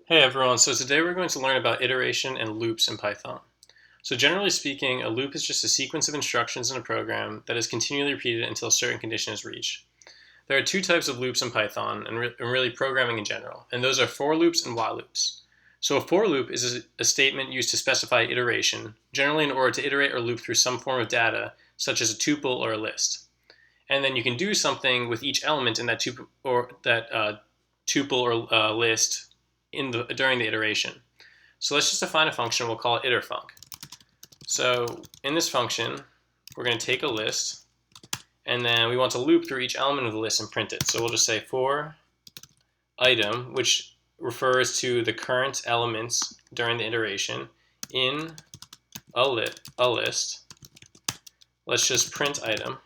Hey everyone, so today we're going to learn about iteration and loops in Python. So generally speaking, a loop is just a sequence of instructions in a program that is continually repeated until a certain condition is reached. There are two types of loops in Python and really programming in general, and those are for loops and while loops. So a for loop is a statement used to specify iteration, generally in order to iterate or loop through some form of data, such as a tuple or a list. And then you can do something with each element in that tuple or list during the iteration. So let's just define a function. We'll call it iterfunc. So in this function, we're going to take a list, and then we want to loop through each element of the list and print it. So we'll just say for item, which refers to the current elements during the iteration, in a list. Let's just print item,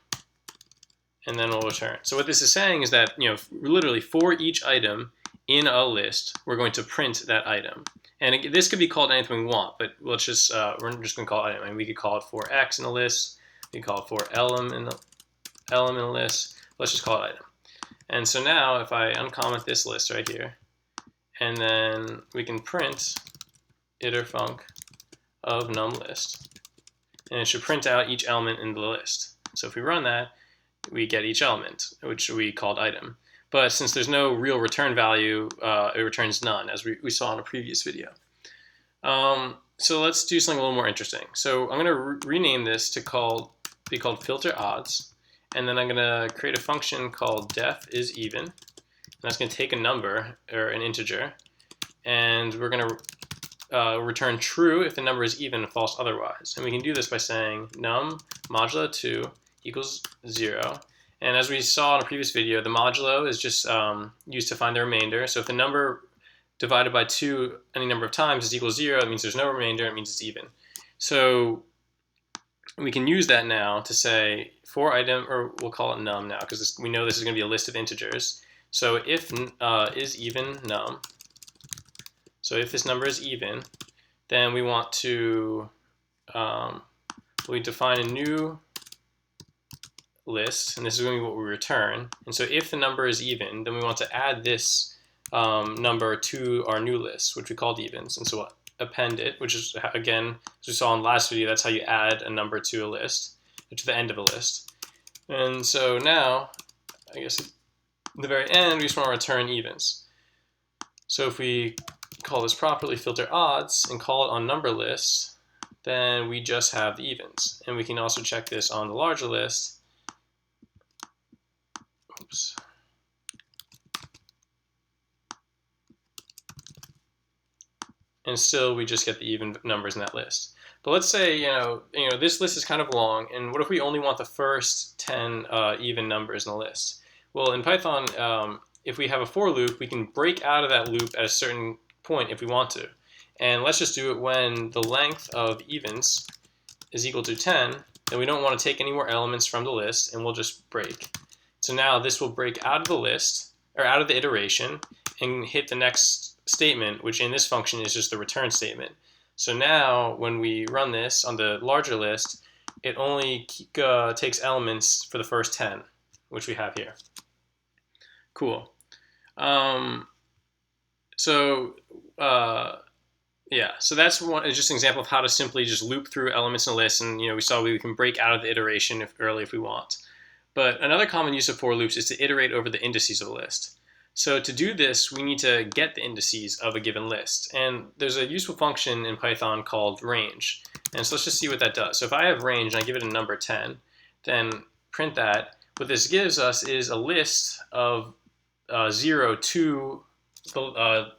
and then we'll return. So what this is saying is that, literally for each item in a list, we're going to print that item. And this could be called anything we want, but we're just going to call it item. And we could call it for x in a list. We could call it for element in a list. Let's just call it item. And so now if I uncomment this list right here, and then we can print iterfunc of num list. And it should print out each element in the list. So if we run that, we get each element, which we called item. But since there's no real return value, it returns none, as we saw in a previous video. So let's do something a little more interesting. So I'm going to rename this to be called filter odds, and then I'm going to create a function called def is even. And that's going to take a number, or an integer, and we're going to return true if the number is even and false otherwise. And we can do this by saying num modulo 2 equals 0. And as we saw in a previous video, the modulo is just used to find the remainder. So if the number divided by 2 any number of times is equal to 0, it means there's no remainder, it means it's even. So we can use that now to say for item, or we'll call it num now, because we know this is going to be a list of integers. So if is even num, so if this number is even, then we want to, we define a new list, and this is going to be what we return. And so if the number is even, then we want to add this number to our new list, which we called evens. And so we'll append it, which is, again, as we saw in the last video, that's how you add a number to a list, or to the end of a list. And so now, I guess at the very end, we just want to return evens. So if we call this properly filter odds and call it on number list, then we just have the evens. And we can also check this on the larger list. Oops. And still we just get the even numbers in that list. But let's say, this list is kind of long, and what if we only want the first 10 even numbers in the list? Well, in Python, if we have a for loop, we can break out of that loop at a certain point if we want to. And let's just do it when the length of evens is equal to 10, then we don't want to take any more elements from the list, and we'll just break. So now this will break out of the list, or out of the iteration, and hit the next statement, which in this function is just the return statement. So now when we run this on the larger list, it only takes elements for the first 10, which we have here. Cool. So that's just an example of how to simply just loop through elements in a list, and we saw we can break out of the iteration early if we want. But another common use of for loops is to iterate over the indices of a list. So to do this, we need to get the indices of a given list. And there's a useful function in Python called range. And so let's just see what that does. So if I have range and I give it a number 10, then print that. What this gives us is a list of 0 to the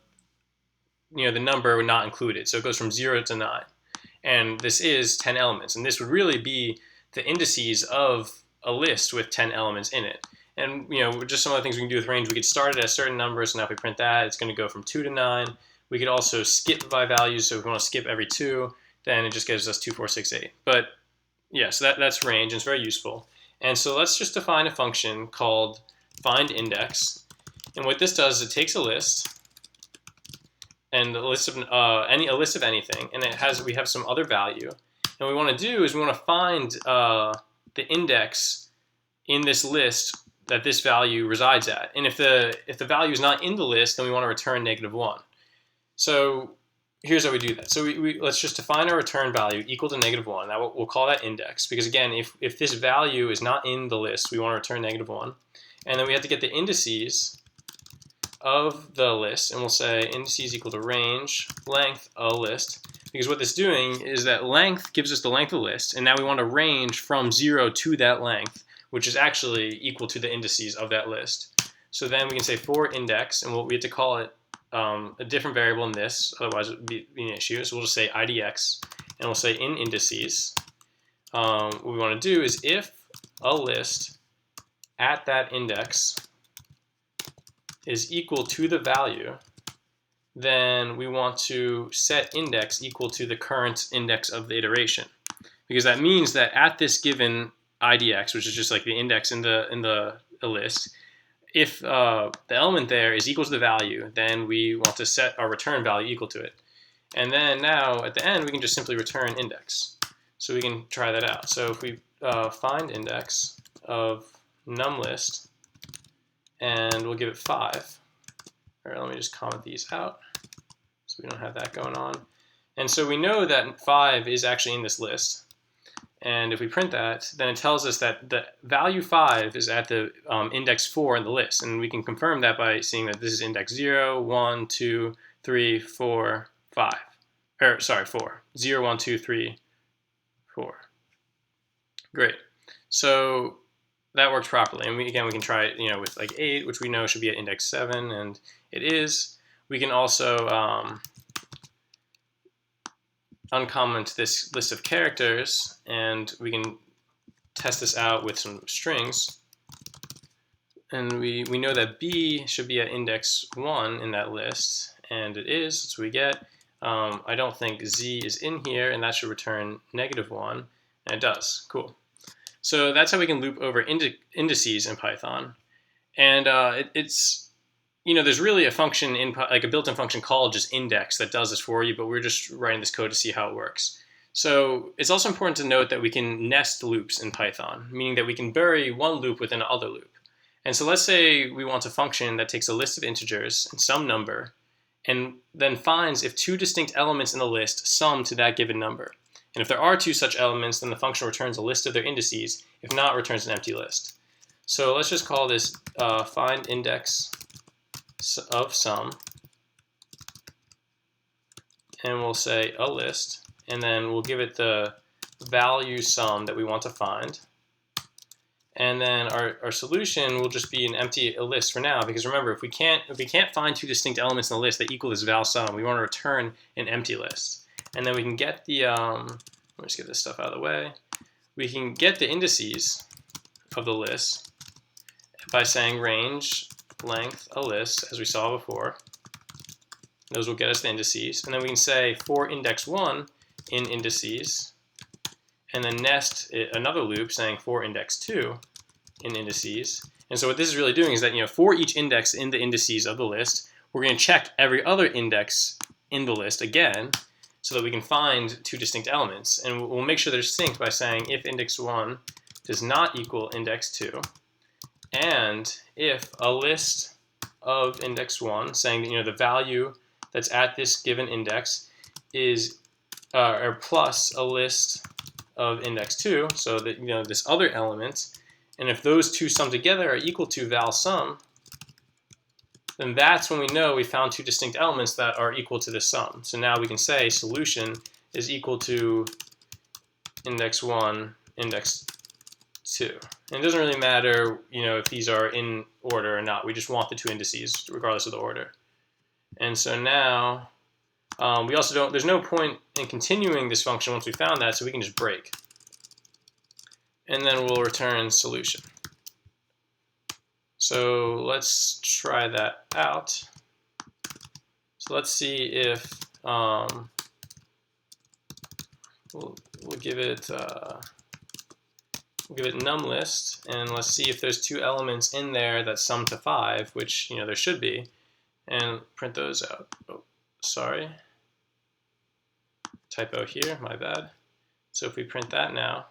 number not included. So it goes from 0 to 9. And this is 10 elements. And this would really be the indices of a list with 10 elements in it. And just some of the things we can do with range, we could start it at certain numbers, so now if we print that, it's going to go from 2 to 9. We could also skip by values, so if we want to skip every 2, then it just gives us 2, 4, 6, 8. But yeah, so that's range, and it's very useful. And so let's just define a function called findIndex. And what this does is it takes a list, and a list of anything, and we have some other value. And what we want to do is we want to find the index in this list that this value resides at. And if the value is not in the list, then we want to return -1. So here's how we do that. So let's just define our return value equal to -1. That we'll call that index, because again, if this value is not in the list, we want to return -1. And then we have to get the indices of the list, and we'll say indices equal to range length a list, because what this is doing is that length gives us the length of the list, and now we want to range from 0 to that length, which is actually equal to the indices of that list. So then we can say for index, and we have to call it a different variable in this, otherwise it would be an issue. So we'll just say IDX, and we'll say in indices. What we want to do is if a list at that index is equal to the value, then we want to set index equal to the current index of the iteration, because that means that at this given IDX, which is just like the index in the list, if the element there is equal to the value, then we want to set our return value equal to it. And then now at the end, we can just simply return index. So we can try that out. So if we find index of numList, and we'll give it 5. All right, let me just comment these out so we don't have that going on. And so we know that 5 is actually in this list. And if we print that, then it tells us that the value 5 is at the index 4 in the list. And we can confirm that by seeing that this is index 0, 1, 2, 3, 4, 5. Or sorry, 4. 0, 1, 2, 3, 4. Great. So that works properly. And again, we can try it, with like 8, which we know should be at index 7, and it is. We can also uncomment this list of characters, and we can test this out with some strings. And we know that B should be at index 1 in that list, and it is. That's what we get. I don't think Z is in here, and that should return -1, and it does. Cool. So that's how we can loop over indices in Python. And there's really a function like a built-in function called just index that does this for you, but we're just writing this code to see how it works. So it's also important to note that we can nest loops in Python, meaning that we can bury one loop within another loop. And so let's say we want a function that takes a list of integers and some number, and then finds if 2 distinct elements in the list sum to that given number. And if there are 2 such elements, then the function returns a list of their indices. If not, returns an empty list. So let's just call this find index of sum, and we'll say a list, and then we'll give it the value sum that we want to find. And then our solution will just be an empty list for now, because remember, if we can't find 2 distinct elements in the list that equal this val sum, we want to return an empty list. And then we can get the, let me just get this stuff out of the way. We can get the indices of the list by saying range length a list, as we saw before. Those will get us the indices. And then we can say for index 1 in indices, and then nest another loop saying for index 2 in indices. And so what this is really doing is that, for each index in the indices of the list, we're going to check every other index in the list again, so that we can find 2 distinct elements. And we'll make sure they're distinct by saying if index 1 does not equal index 2, and if a list of index 1, saying that the value that's at this given index is or plus a list of index 2, so that this other element, and if those 2 sum together are equal to val sum, then that's when we know we found 2 distinct elements that are equal to the sum. So now we can say solution is equal to index 1, index 2. And it doesn't really matter, if these are in order or not. We just want the 2 indices regardless of the order. And so now we also don't. There's no point in continuing this function once we found that, so we can just break. And then we'll return solution. So let's try that out. So let's see if we'll give it numList, and let's see if there's 2 elements in there that sum to 5, which there should be, and print those out. Oh, sorry, typo here, my bad. So if we print that now.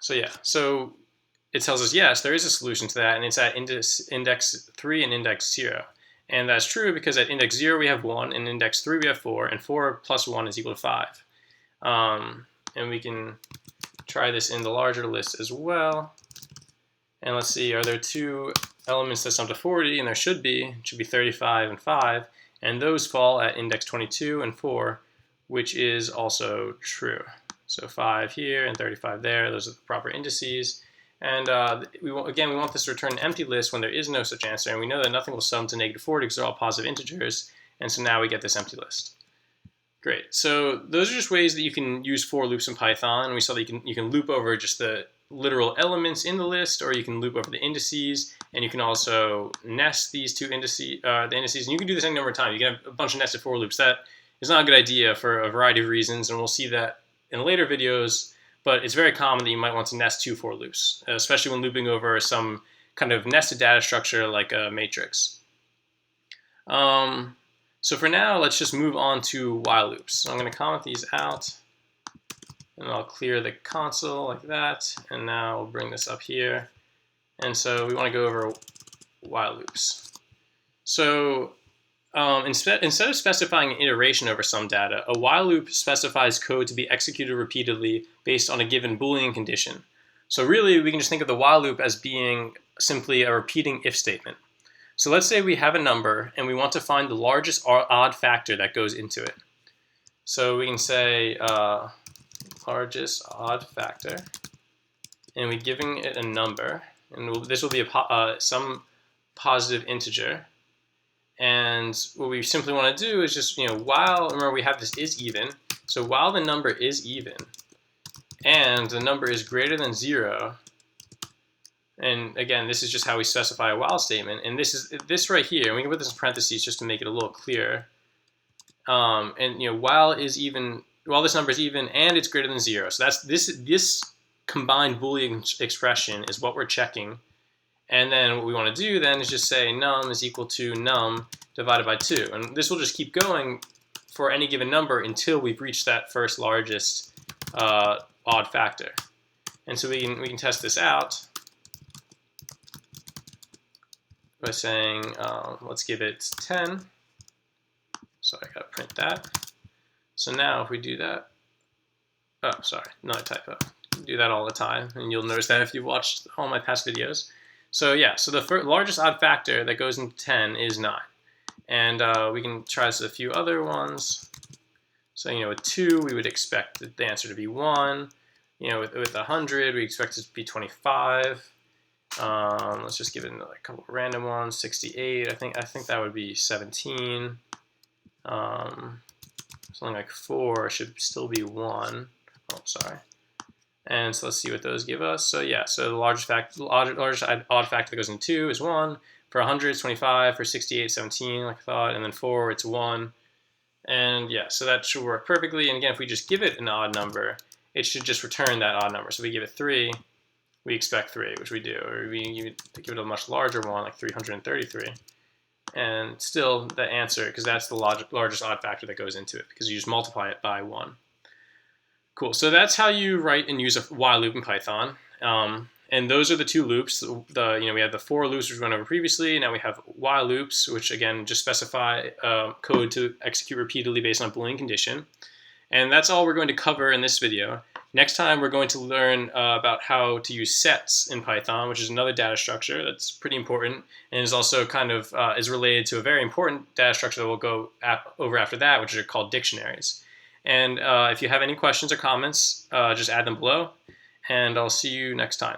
So yeah, so it tells us, yes, there is a solution to that, and it's at index 3 and index 0. And that's true because at index 0 we have 1, and index 3 we have 4, and 4 plus 1 is equal to 5. And we can try this in the larger list as well. And let's see, are there 2 elements that sum to 40? And there should be. It should be 35 and 5. And those fall at index 22 and 4, which is also true. So 5 here and 35 there. Those are the proper indices. And we want this to return an empty list when there is no such answer. And we know that nothing will sum to negative 40 because they're all positive integers. And so now we get this empty list. Great. So those are just ways that you can use for loops in Python. And we saw that you can loop over just the literal elements in the list, or you can loop over the indices, and you can also nest these two indices, the indices, and you can do this any number of times. You can have a bunch of nested for loops. That is not a good idea for a variety of reasons, and we'll see that in later videos, but it's very common that you might want to nest 2 for loops, especially when looping over some kind of nested data structure like a matrix. So for now, let's just move on to while loops. So I'm going to comment these out, and I'll clear the console like that, and now we'll bring this up here. And so we want to go over while loops. So instead of specifying an iteration over some data, a while loop specifies code to be executed repeatedly based on a given Boolean condition. So really, we can just think of the while loop as being simply a repeating if statement. So let's say we have a number, and we want to find the largest odd factor that goes into it. So we can say largest odd factor, and we're giving it a number, and this will be some positive integer. And what we simply want to do is just, while, remember we have this is even, so while the number is even, and the number is greater than 0, and again, this is just how we specify a while statement, and this right here, and we can put this in parentheses just to make it a little clearer. And while this number is even and it's greater than 0, so that's this combined Boolean expression is what we're checking. And then what we want to do then is just say num is equal to num divided by 2. And this will just keep going for any given number until we've reached that first largest odd factor. And so we can test this out by saying, let's give it 10. So I gotta print that. So now if we do that, oh, sorry, not a typo. Do that all the time, and you'll notice that if you've watched all my past videos. So yeah, so the largest odd factor that goes into 10 is 9. And we can try this with a few other ones. So, with 2, we would expect the answer to be 1. With 100, we expect it to be 25. Let's just give it a couple of random ones. 68, I think that would be 17. Something like 4 should still be 1. Oh, sorry. And so let's see what those give us. So yeah, so the largest odd factor that goes in 2 is 1. For 100, it's 25. For 68, 17, like I thought. And then 4, it's 1. And yeah, so that should work perfectly. And again, if we just give it an odd number, it should just return that odd number. So if we give it 3, we expect 3, which we do. Or we give it a much larger one, like 333. And still the answer, because that's the largest odd factor that goes into it, because you just multiply it by 1. Cool, so that's how you write and use a while loop in Python. And those are the 2 loops. We have the for loops which we went over previously. Now we have while loops, which again just specify code to execute repeatedly based on a Boolean condition. And that's all we're going to cover in this video. Next time we're going to learn about how to use sets in Python, which is another data structure that's pretty important, and is also kind of is related to a very important data structure that we'll go over after that, which are called dictionaries. And if you have any questions or comments, just add them below, and I'll see you next time.